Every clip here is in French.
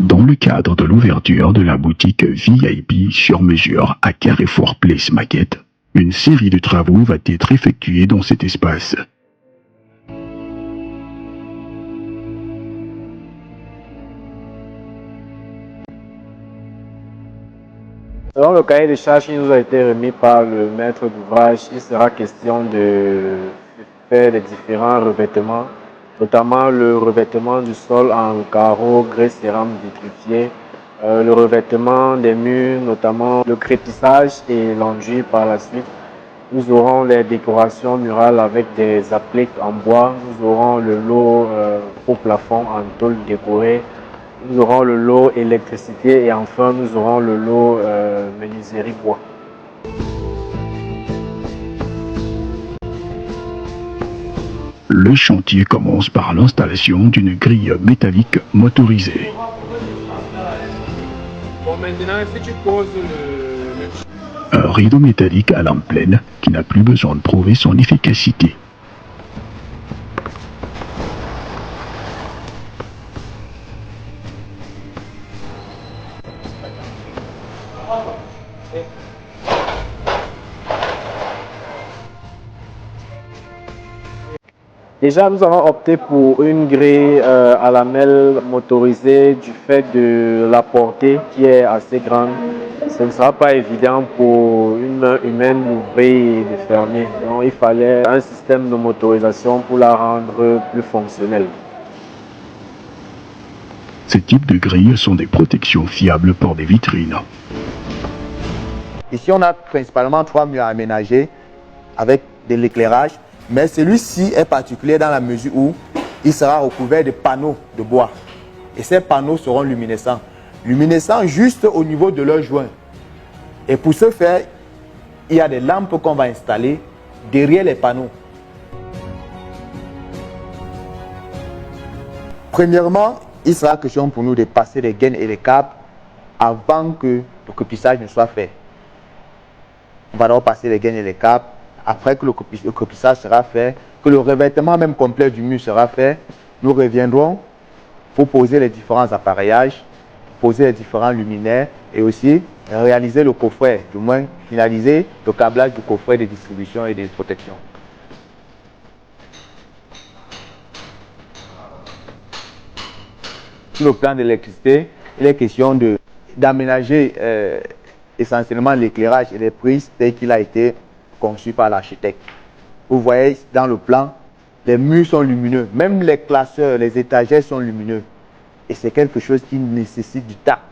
Dans le cadre de l'ouverture de la boutique VIP sur mesure à Carrefour Place Maquette, une série de travaux va être effectuée dans cet espace. Selon le cahier de charges qui nous a été remis par le maître d'ouvrage, il sera question de faire les différents revêtements, notamment le revêtement du sol en carreaux, grès, cérame vitrifié, le revêtement des murs, notamment le crépissage et l'enduit par la suite. Nous aurons les décorations murales avec des appliques en bois. Nous aurons le lot au plafond en tôle décorée. Nous aurons le lot électricité et enfin nous aurons le lot menuiserie bois. Le chantier commence par l'installation d'une grille métallique motorisée. Bon, maintenant, si tu poses Un rideau métallique à lame pleine qui n'a plus besoin de prouver son efficacité. Déjà, nous avons opté pour une grille à lamelles motorisée du fait de la portée qui est assez grande. Ce ne sera pas évident pour une main humaine d'ouvrir et de fermer. Donc, il fallait un système de motorisation pour la rendre plus fonctionnelle. Ces types de grilles sont des protections fiables pour des vitrines. Ici, on a principalement 3 murs aménagés avec de l'éclairage. Mais celui-ci est particulier dans la mesure où il sera recouvert de panneaux de bois. Et ces panneaux seront luminescents. Luminescents juste au niveau de leurs joints. Et pour ce faire, il y a des lampes qu'on va installer derrière les panneaux. Premièrement, il sera question pour nous de passer les gaines et les câbles avant que le coupissage ne soit fait. On va d'abord passer les gaines et les câbles. Après que le coupissage sera fait, que le revêtement même complet du mur sera fait, nous reviendrons pour poser les différents appareillages, poser les différents luminaires et aussi réaliser le coffret, du moins finaliser le câblage du coffret de distribution et de protection. Sur le plan de l'électricité, il est question d'aménager essentiellement l'éclairage et les prises tel qu'il a été conçu par l'architecte. Vous voyez dans le plan, les murs sont lumineux, même les classeurs, les étagères sont lumineux. Et c'est quelque chose qui nécessite du tact.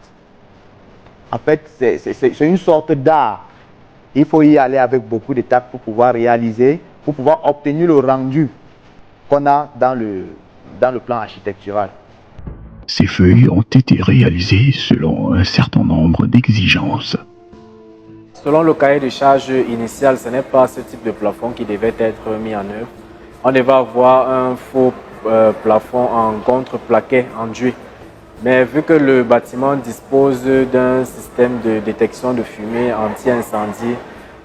En fait, c'est une sorte d'art. Il faut y aller avec beaucoup de tact pour pouvoir réaliser, pour pouvoir obtenir le rendu qu'on a dans le plan architectural. Ces feuilles ont été réalisées selon un certain nombre d'exigences. Selon le cahier de charge initial, ce n'est pas ce type de plafond qui devait être mis en œuvre. On devait avoir un faux plafond en contreplaqué enduit. Mais vu que le bâtiment dispose d'un système de détection de fumée anti-incendie,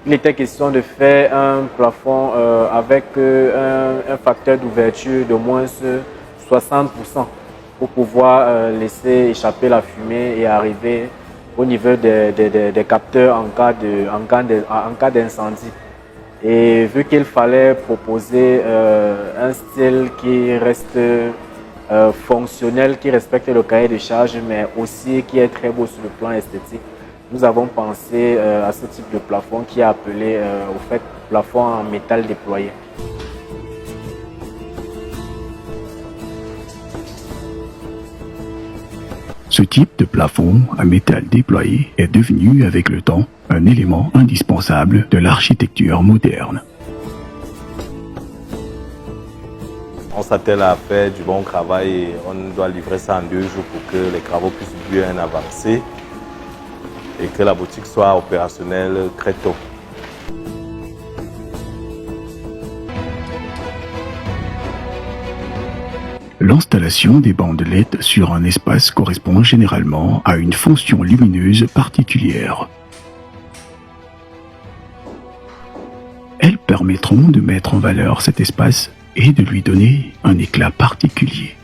il était question de faire un plafond avec un facteur d'ouverture de moins 60% pour pouvoir laisser échapper la fumée et arriver au niveau des capteurs en cas d'incendie. Et vu qu'il fallait proposer un style qui reste fonctionnel, qui respecte le cahier de charge, mais aussi qui est très beau sur le plan esthétique, nous avons pensé à ce type de plafond qui est appelé au fait plafond en métal déployé. Ce type de plafond à métal déployé est devenu avec le temps un élément indispensable de l'architecture moderne. On s'attelle à faire du bon travail et on doit livrer ça en 2 jours pour que les travaux puissent bien avancer et que la boutique soit opérationnelle très tôt. L'installation des bandes LED sur un espace correspond généralement à une fonction lumineuse particulière. Elles permettront de mettre en valeur cet espace et de lui donner un éclat particulier.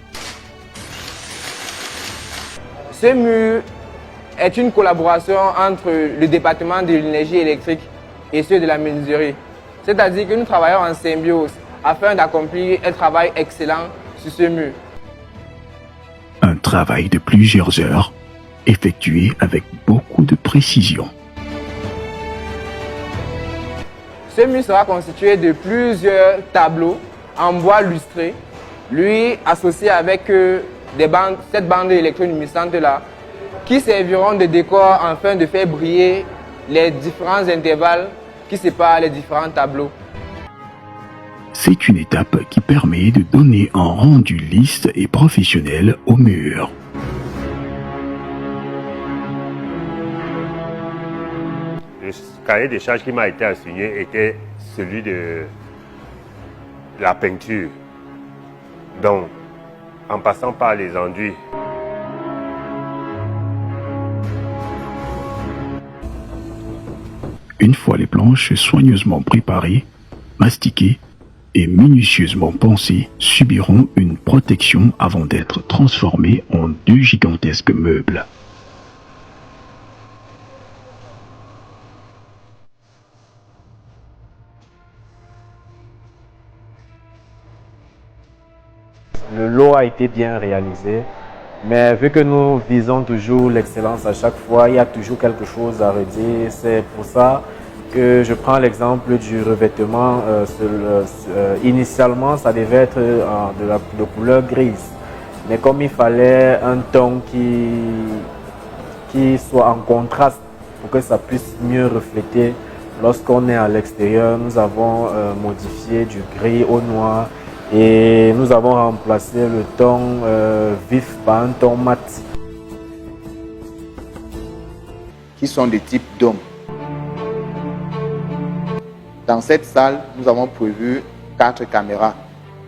Ce mur est une collaboration entre le département de l'énergie électrique et ceux de la menuiserie. C'est-à-dire que nous travaillons en symbiose afin d'accomplir un travail excellent sur ce mur. Un travail de plusieurs heures, effectué avec beaucoup de précision. Ce mur sera constitué de plusieurs tableaux en bois lustré, lui associé avec cette bande électroluminescente là, qui serviront de décor afin de faire briller les différents intervalles qui séparent les différents tableaux. C'est une étape qui permet de donner un rendu lisse et professionnel au mur. Le cahier des charges qui m'a été assigné était celui de la peinture. Donc, en passant par les enduits, Une fois les planches soigneusement préparées, mastiquées et minutieusement pensées, subiront une protection avant d'être transformées en deux gigantesques meubles. Le lot a été bien réalisé, mais vu que nous visons toujours l'excellence à chaque fois, il y a toujours quelque chose à redire. C'est pour ça que je prends l'exemple du revêtement. Initialement, ça devait être de couleur grise, mais comme il fallait un ton qui soit en contraste pour que ça puisse mieux refléter lorsqu'on est à l'extérieur, nous avons modifié du gris au noir. Et nous avons remplacé le ton vif par un ton mat. Qui sont de type dôme. Dans cette salle, nous avons prévu 4 caméras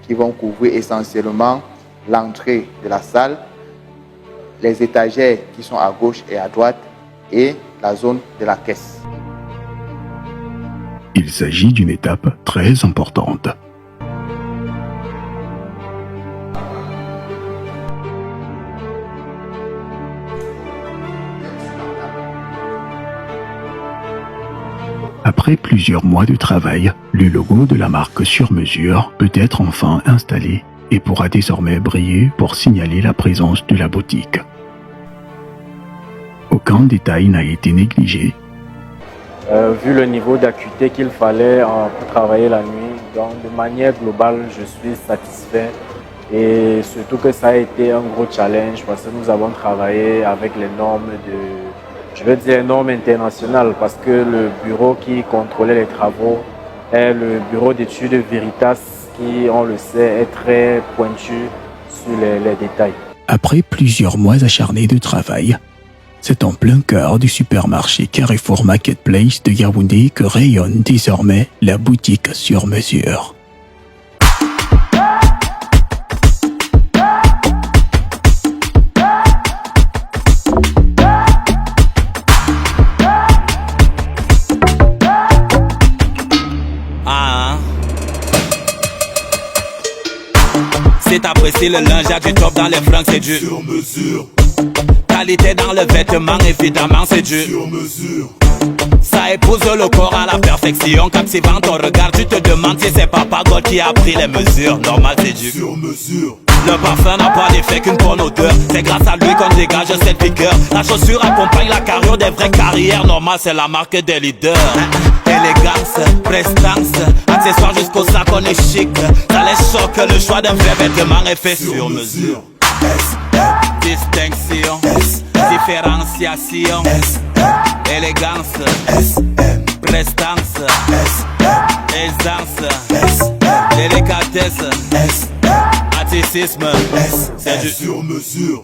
qui vont couvrir essentiellement l'entrée de la salle, les étagères qui sont à gauche et à droite et la zone de la caisse. Il s'agit d'une étape très importante. Après plusieurs mois de travail, le logo de la marque sur mesure peut être enfin installé et pourra désormais briller pour signaler la présence de la boutique. Aucun détail n'a été négligé. Vu le niveau d'acuité qu'il fallait pour travailler la nuit, donc de manière globale, je suis satisfait. Et surtout que ça a été un gros challenge parce que nous avons travaillé avec les normes normes internationales, parce que le bureau qui contrôlait les travaux est le bureau d'études Veritas qui, on le sait, est très pointu sur les détails. Après plusieurs mois acharnés de travail, c'est en plein cœur du supermarché Carrefour Marketplace de Yaoundé que rayonne désormais la boutique sur mesure. Si t'apprécies le linge, y'a du top dans les fringues, c'est du sur mesure. Qualité dans le vêtement, évidemment, c'est du sur mesure. Ça épouse le corps à la perfection. Captivant ton regard, tu te demandes si c'est Papa God qui a pris les mesures. Normal, c'est du sur mesure. Le parfum n'a pas d'effet qu'une bonne odeur. C'est grâce à lui qu'on dégage cette vigueur. La chaussure accompagne la carrure des vraies carrières. Normal, c'est la marque des leaders. Élégance, prestance, accessoires jusqu'au sac, on est chic. Ça les choque, le choix d'un vrai vêtement est fait sur mesure. Distinction, différenciation, élégance, prestance, aisance, délicatesse, articisme, c'est du sur mesure.